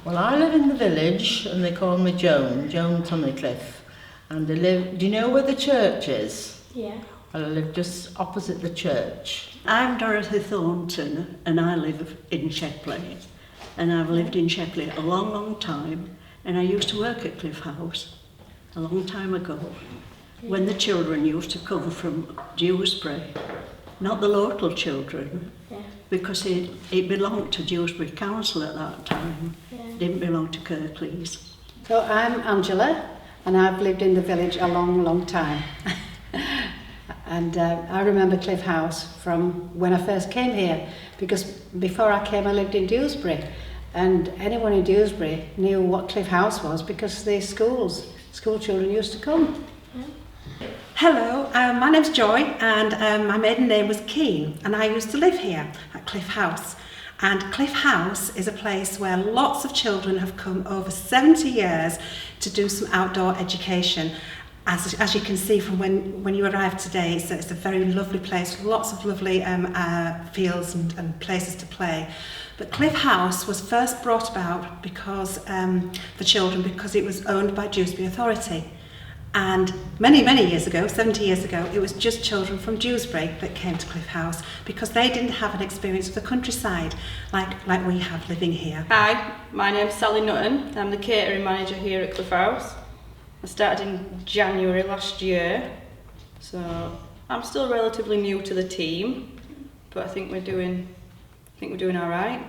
Well, I live in the village and they call me Joan Tunnicliffe. And I live, do you know where the church is? Yeah. Well, I live just opposite the church. I'm Dorothy Thornton and I live in Shepley. And I've lived in Shepley a long, long time. And I used to work at Cliffe House a long time ago when the children used to come from Dewsbury. Not the local children, because it belonged to Dewsbury Council at that time. It didn't belong to Kirklees. So I'm Angela, and I've lived in the village a long, long time. And I remember Cliffe House from when I first came here, because before I came I lived in Dewsbury, and anyone in Dewsbury knew what Cliffe House was because the school children used to come. Hello, my name's Joy and my maiden name was Keane, and I used to live here at Cliffe House. And Cliffe House is a place where lots of children have come over 70 years to do some outdoor education. As you can see from when you arrived today, it's a very lovely place, lots of lovely fields and places to play. But Cliffe House was first brought about because for children because it was owned by Dewsbury Authority. And many, many years ago, 70 years ago, it was just children from Dewsbury that came to Cliffe House because they didn't have an experience of the countryside like we have living here. Hi, my name's Sally Nutton. I'm the catering manager here at Cliffe House. I started in January last year, so I'm still relatively new to the team, but I think we're doing all right.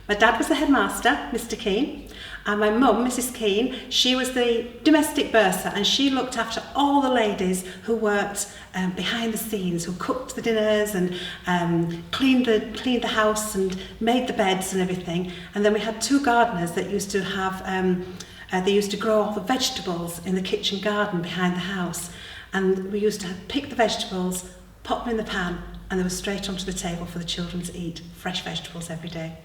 My dad was the headmaster, Mr. Keane, and my mum, Mrs. Keane, she was the domestic bursar, and she looked after all the ladies who worked behind the scenes, who cooked the dinners and cleaned the house and made the beds and everything. And then we had two gardeners that used to have, they used to grow all the vegetables in the kitchen garden behind the house. And we used to pick the vegetables, pop them in the pan, and they were straight onto the table for the children to eat, fresh vegetables every day.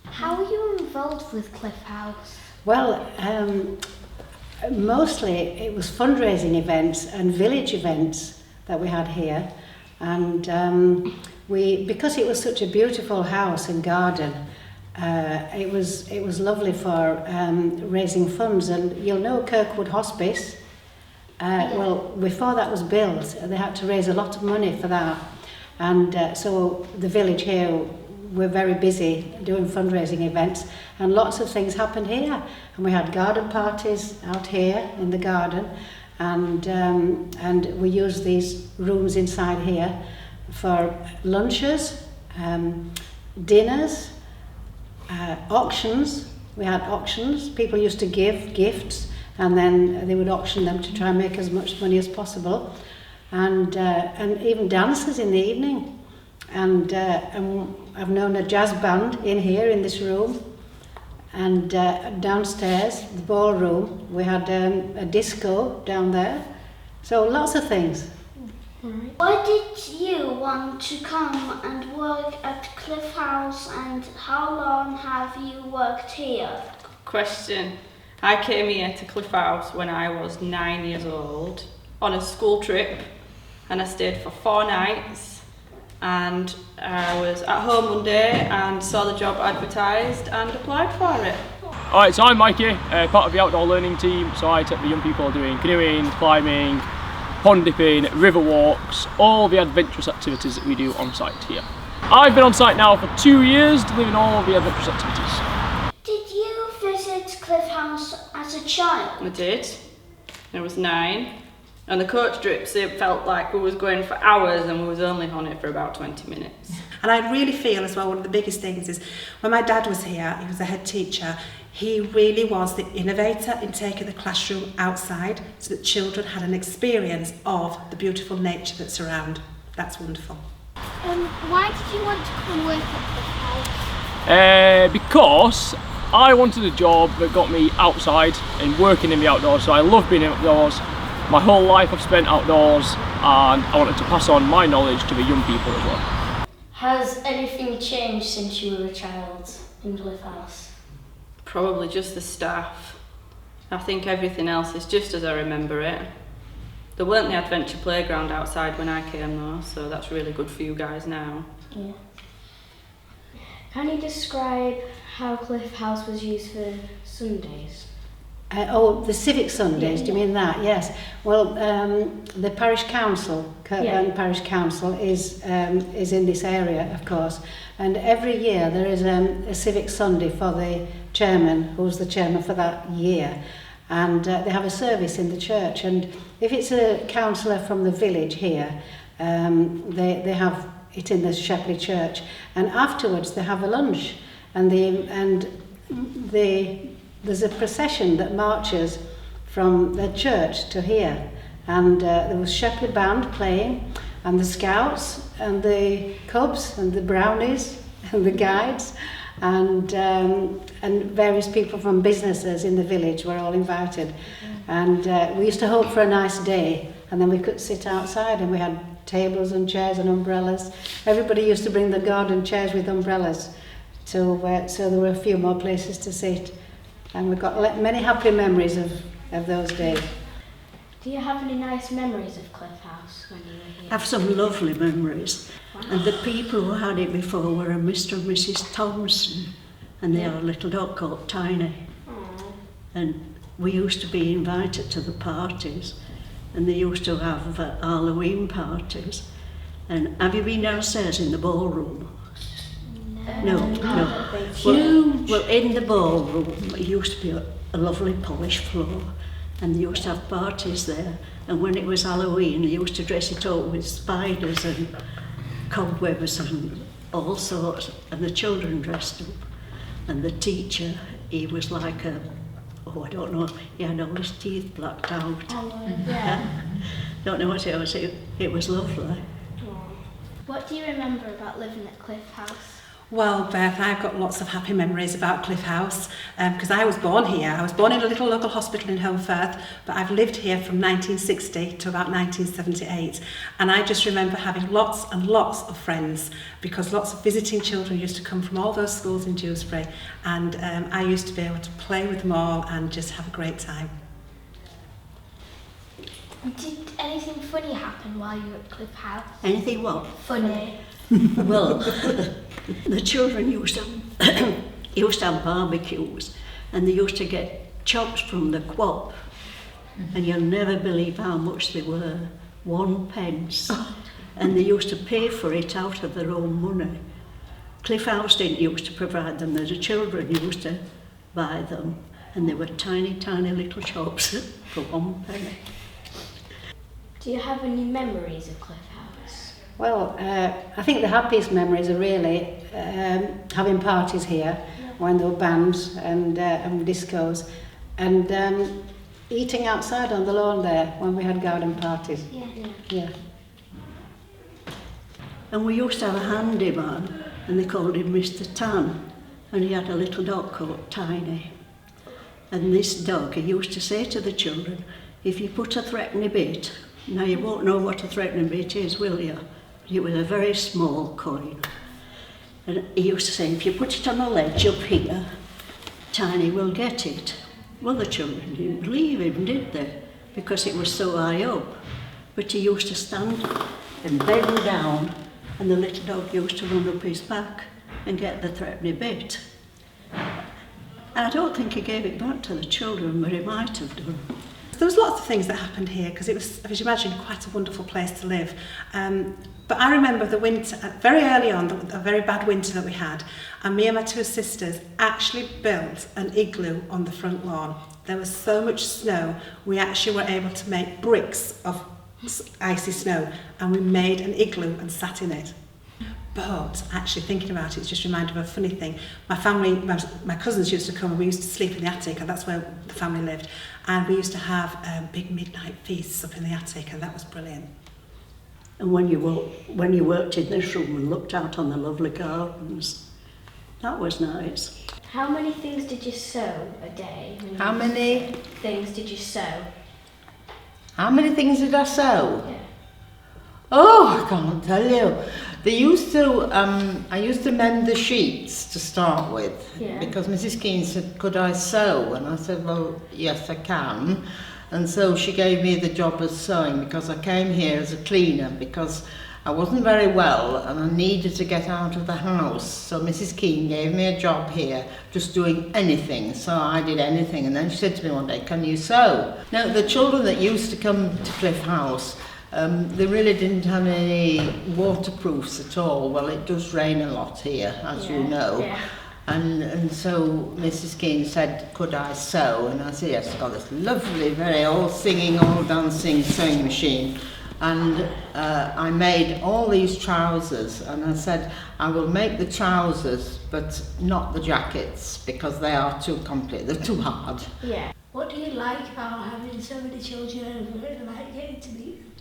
How are you involved with Cliffe House? Well, mostly it was fundraising events and village events that we had here, and because it was such a beautiful house and garden, it was lovely for raising funds. And you'll know Kirkwood Hospice. Well, before that was built, they had to raise a lot of money for that, and so the village here. We're very busy doing fundraising events, and lots of things happened here. And we had garden parties out here in the garden, and we used these rooms inside here for lunches, dinners, auctions. We had auctions. People used to give gifts, and then they would auction them to try and make as much money as possible, and even dances in the evening. And I've known a jazz band in here in this room, and downstairs, the ballroom, we had a disco down there. So lots of things. Why did you want to come and work at Cliffe House, and how long have you worked here? Good question. I came here to Cliffe House when I was 9 years old on a school trip, and I stayed for 4 nights. And I was at home one day and saw the job advertised and applied for it. Alright, so I'm Mikey, part of the outdoor learning team, so I take the young people doing canoeing, climbing, pond dipping, river walks, all the adventurous activities that we do on site here. I've been on site now for 2 years delivering all the adventurous activities. Did you visit Cliffe House as a child? I did. I was 9. And the coach trips, it felt like we was going for hours and we was only on it for about 20 minutes. And I really feel as well, one of the biggest things is when my dad was here, he was the head teacher, he really was the innovator in taking the classroom outside so that children had an experience of the beautiful nature that's around. That's wonderful. Why did you want to come work at Cliffe House? Because I wanted a job that got me outside and working in the outdoors, so I love being outdoors. My whole life I've spent outdoors, and I wanted to pass on my knowledge to the young people as well. Has anything changed since you were a child in Cliffe House? Probably just the staff. I think everything else is just as I remember it. There weren't the adventure playground outside when I came though, so that's really good for you guys now. Yeah. Can you describe how Cliffe House was used for Sundays? The Civic Sundays, do you mean that? Yes. Well, the Parish Council, Kirkburn Parish Council, is in this area, of course. And every year there is a Civic Sunday for the chairman, who's the chairman for that year. And they have a service in the church. And if it's a councillor from the village here, they have it in the Shepley church. And afterwards they have a lunch. And there's a procession that marches from the church to here, and there was Shepley band playing, and the scouts and the cubs and the brownies and the guides and various people from businesses in the village were all invited. And we used to hope for a nice day, and then we could sit outside, and we had tables and chairs and umbrellas. Everybody used to bring the garden chairs with umbrellas, so there were a few more places to sit. And we've got many happy memories of those days. Do you have any nice memories of Cliffe House when you were here? I have some lovely memories. Wow. And the people who had it before were a Mr. and Mrs. Thompson, and they had a little dog called Tiny. Aww. And we used to be invited to the parties, and they used to have Halloween parties. And have you been downstairs in the ballroom? No. Well, in the ballroom, it used to be a lovely polished floor, and they used to have parties there. And when it was Halloween, they used to dress it up with spiders and cobwebs and all sorts. And the children dressed up. And the teacher, he was like I don't know, he had all his teeth blacked out. Don't know what it was. It was lovely. What do you remember about living at Cliffe House? Well, Beth, I've got lots of happy memories about Cliffe House because I was born here. I was born in a little local hospital in Holmfirth, but I've lived here from 1960 to about 1978. And I just remember having lots and lots of friends because lots of visiting children used to come from all those schools in Dewsbury. And I used to be able to play with them all and just have a great time. Did anything funny happen while you were at Cliffe House? Anything what? Funny. Well, the children used to have barbecues, and they used to get chops from the quop, and you'll never believe how much they were, 1 pence. And they used to pay for it out of their own money. Cliffe House didn't used to provide them, the children used to buy them, and they were tiny, tiny little chops for 1 penny. Do you have any memories of Cliffe House? Well, I think the happiest memories are really having parties here when there were bands and discos, and eating outside on the lawn there when we had garden parties. Yeah. And we used to have a handyman, and they called him Mr. Tan, and he had a little dog called Tiny. And this dog, he used to say to the children, if you put a threepenny bit, now you won't know what a threepenny bit is, will you? It was a very small coin. And he used to say, if you put it on a ledge up here, Tiny will get it. Well, the children didn't believe him, did they? Because it was so high up. But he used to stand and bend down, and the little dog used to run up his back and get the threepenny bit. And I don't think he gave it back to the children, but he might have done. There was lots of things that happened here because it was, as you imagine, quite a wonderful place to live. But I remember the winter, very early on, a very bad winter that we had, and me and my 2 sisters actually built an igloo on the front lawn. There was so much snow, we actually were able to make bricks of icy snow, and we made an igloo and sat in it. But actually thinking about it, it's just reminded me of a funny thing. My family, my cousins used to come, and we used to sleep in the attic, and that's where the family lived. And we used to have big midnight feasts up in the attic, and that was brilliant. And when you worked in this room and looked out on the lovely gardens, that was nice. How many things did you sew a day? How many? Things did you sew? How many things did I sew? Yeah. Oh, I can't tell you. They used to, I used to mend the sheets to start with, because Mrs. Keane said, could I sew? And I said, well, yes, I can. And so she gave me the job of sewing because I came here as a cleaner because I wasn't very well and I needed to get out of the house. So Mrs. Keane gave me a job here, just doing anything. So I did anything. And then she said to me one day, can you sew? Now, the children that used to come to Cliffe House, they really didn't have any waterproofs at all. Well, it does rain a lot here, as you know. Yeah. And so Mrs. Keane said, could I sew? And I said, yes, I've got this lovely, very all singing, all dancing sewing machine. And I made all these trousers, and I said, I will make the trousers, but not the jackets, because they are too complete, they're too hard. Yeah. What do you like about having so many children over and like getting to meet them?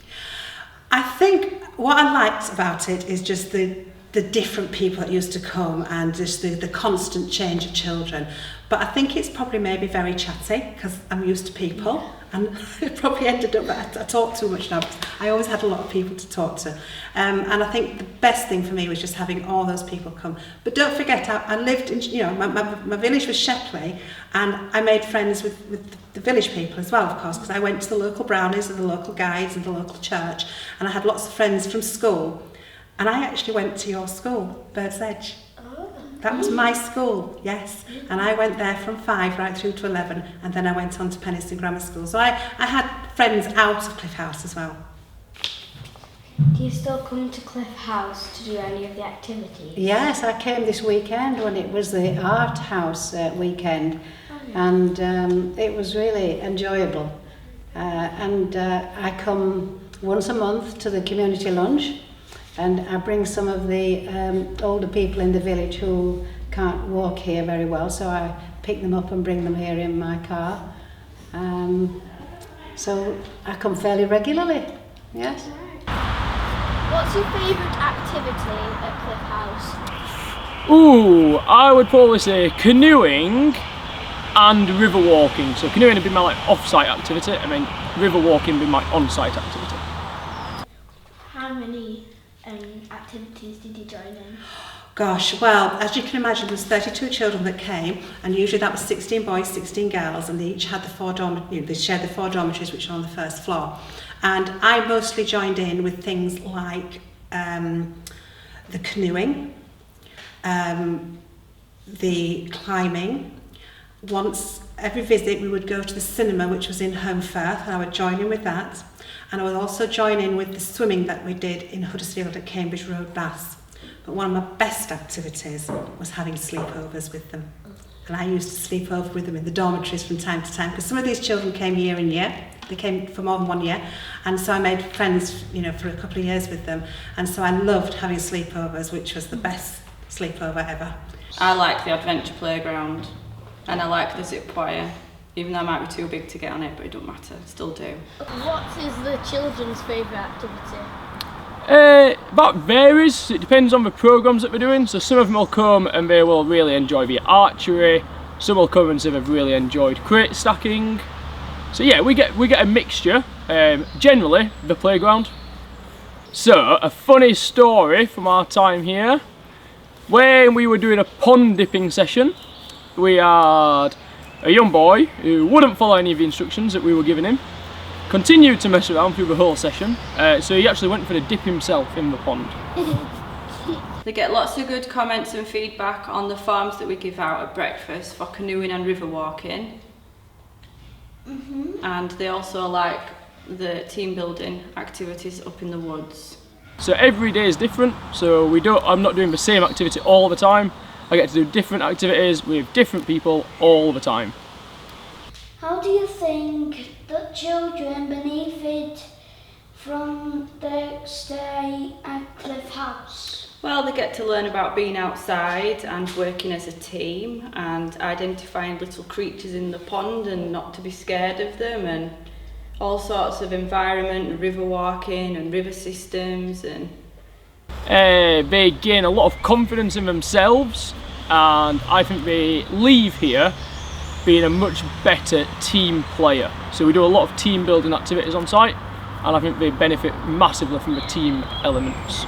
I think what I liked about it is just the different people that used to come and just the constant change of children. But I think it's probably maybe very chatty because I'm used to people, and it probably ended up that I talk too much now. I always had a lot of people to talk to. And I think the best thing for me was just having all those people come. But don't forget, I lived in, my village was Shepley, and I made friends with the village people as well, of course, because I went to the local brownies and the local guides and the local church, and I had lots of friends from school. And I actually went to your school, Bird's Edge. That was my school, yes. And I went there from 5 right through to 11, and then I went on to Penistone Grammar School. So I had friends out of Cliffe House as well. Do you still come to Cliffe House to do any of the activities? Yes, I came this weekend when it was the art house weekend, and it was really enjoyable. I come once a month to the community lunch, and I bring some of the older people in the village who can't walk here very well, so I pick them up and bring them here in my car. So I come fairly regularly, yes. What's your favourite activity at Cliffe House? Ooh, I would probably say canoeing and river walking. So canoeing would be my off-site activity, and then river walking would be my on-site activity. How many activities did you join in? Gosh, well, as you can imagine, there's 32 children that came, and usually that was 16 boys, 16 girls, and they each had they shared the 4 dormitories which are on the first floor. And I mostly joined in with things like the canoeing, the climbing. Once every visit we would go to the cinema, which was in Home Firth, and I would join in with that. And I would also join in with the swimming that we did in Huddersfield at Cambridge Road, Bath. But one of my best activities was having sleepovers with them. And I used to sleep over with them in the dormitories from time to time, because some of these children came year in year. They came for more than 1 year. And so I made friends, for a couple of years with them. And so I loved having sleepovers, which was the best sleepover ever. I like the adventure playground, and I like the zip wire. Even though I might be too big to get on it, but it don't matter, still do. What is the children's favourite activity? That varies. It depends on the programmes that we're doing. So some of them will come and they will really enjoy the archery. Some will come and say they've really enjoyed crate stacking. So yeah, we get a mixture. Generally, the playground. So a funny story from our time here. When we were doing a pond dipping session, we had a young boy who wouldn't follow any of the instructions that we were giving him, continued to mess around through the whole session, so he actually went for the dip himself in the pond. They get lots of good comments and feedback on the forms that we give out at breakfast for canoeing and river walking. And they also like the team building activities up in the woods. So every day is different, so I'm not doing the same activity all the time. I get to do different activities with different people all the time. How do you think that children benefit from their stay at Cliffe House? Well, they get to learn about being outside and working as a team and identifying little creatures in the pond and not to be scared of them, and all sorts of environment, river walking and river systems. And they gain a lot of confidence in themselves, and I think they leave here being a much better team player. So we do a lot of team building activities on site, and I think they benefit massively from the team elements.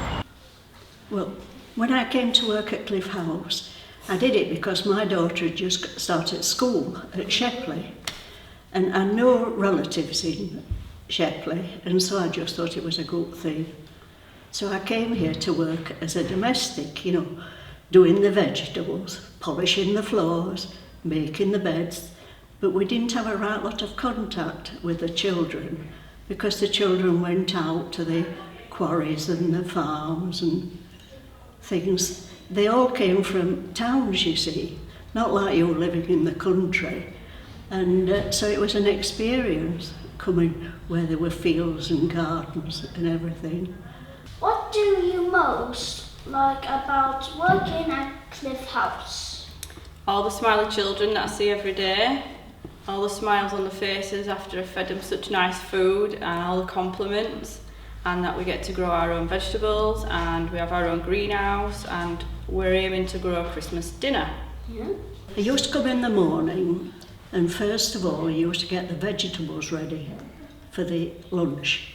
Well, when I came to work at Cliffe House, I did it because my daughter had just started school at Shepley, and I had no relatives in Shepley, and so I just thought it was a good thing. So I came here to work as a domestic, you know, doing the vegetables, polishing the floors, making the beds. But we didn't have a right lot of contact with the children because the children went out to the quarries and the farms and things. They all came from towns, you see, not like you living in the country. And so it was an experience coming where there were fields and gardens and everything. What do you most like about working at Cliffe House? All the smiley children that I see every day, all the smiles on the faces after I've fed them such nice food, and all the compliments, and that we get to grow our own vegetables and we have our own greenhouse and we're aiming to grow a Christmas dinner. Yeah. I used to come in the morning and first of all I used to get the vegetables ready for the lunch,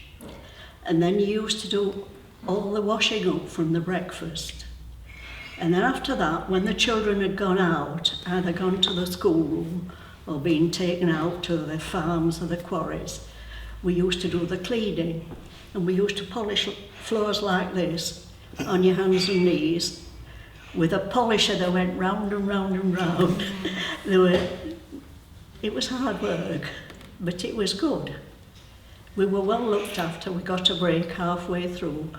and then you used to do all the washing up from the breakfast. And then after that, when the children had gone out, either gone to the schoolroom or been taken out to the farms or the quarries, we used to do the cleaning. And we used to polish floors like this on your hands and knees with a polisher that went round and round and round. It was hard work, but it was good. We were well looked after. We got a break halfway through,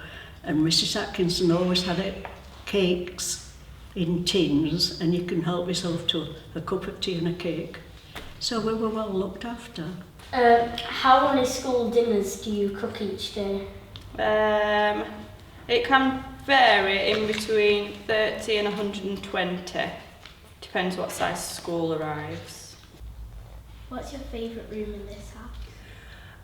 and Mrs. Atkinson always had cakes in tins, and you can help yourself to a cup of tea and a cake. So we were well looked after. How many school dinners do you cook each day? It can vary in between 30 and 120. Depends what size school arrives. What's your favourite room in this house?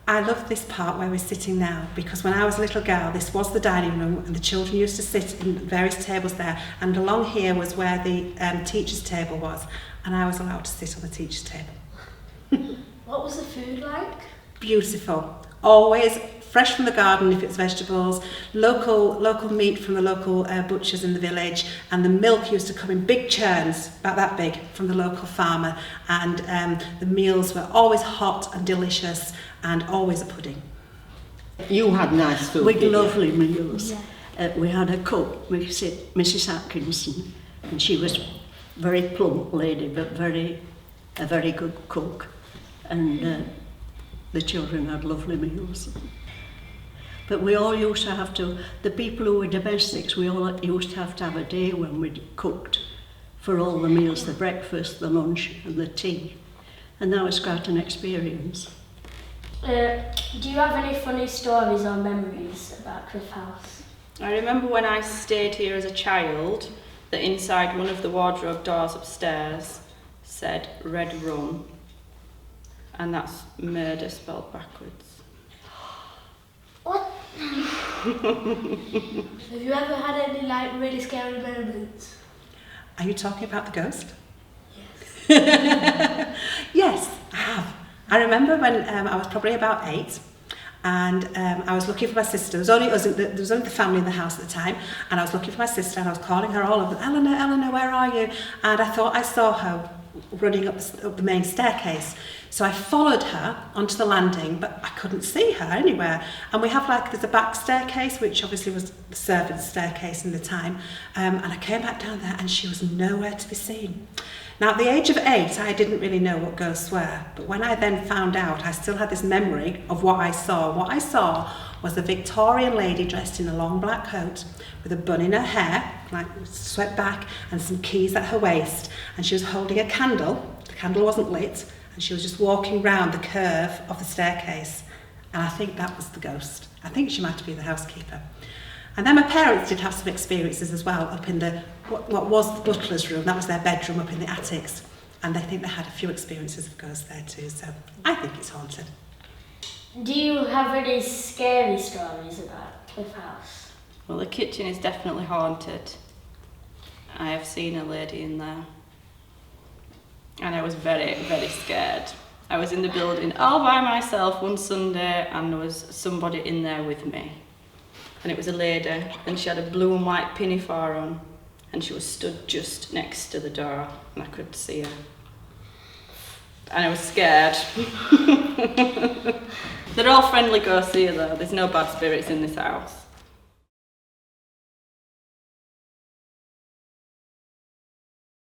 I love this part where we're sitting now, because when I was a little girl, this was the dining room and the children used to sit in various tables there, and along here was where the teacher's table was, and I was allowed to sit on the teacher's table. What was the food like? Beautiful. Always fresh from the garden if it's vegetables, local meat from the local butchers in the village, and the milk used to come in big churns, about that big, from the local farmer, and the meals were always hot and delicious, and always a pudding. You had nice food. With lovely meals. Yeah. We had a cook, Mrs. Atkinson, and she was very plump lady, but a very good cook. And the children had lovely meals. But we all used to have to, the people who were domestics, we all used to have a day when we cooked for all the meals, the breakfast, the lunch and the tea. And that was quite an experience. Do you have any funny stories or memories about Cliffe House? I remember when I stayed here as a child, that inside one of the wardrobe doors upstairs said Red Rum. And that's murder spelled backwards. What? Have you ever had any really scary moments? Are you talking about the ghost? Yes. Yes, I have. I remember when I was probably about 8, and I was looking for my sister. There was only the family in the house at the time, and I was looking for my sister, and I was calling her all over. Eleanor, where are you? And I thought I saw her running up the main staircase. So I followed her onto the landing, but I couldn't see her anywhere. And we have there's a back staircase, which obviously was the servants' staircase in the time. And I came back down there and she was nowhere to be seen. Now at the age of 8, I didn't really know what ghosts were. But when I then found out, I still had this memory of what I saw. What I saw was a Victorian lady dressed in a long black coat with a bun in her hair, swept back, and some keys at her waist. And she was holding a candle. The candle wasn't lit. And she was just walking round the curve of the staircase. And I think that was the ghost. I think she might have been the housekeeper. And then my parents did have some experiences as well up in what was the butler's room. That was their bedroom up in the attics. And they think they had a few experiences of ghosts there too. So I think it's haunted. Do you have any scary stories about Cliffe House? Well, the kitchen is definitely haunted. I have seen a lady in there. And I was very, very scared. I was in the building all by myself one Sunday and there was somebody in there with me. And it was a lady and she had a blue and white pinafore on and she was stood just next to the door and I could see her. And I was scared. They're all friendly ghosts here though, there's no bad spirits in this house.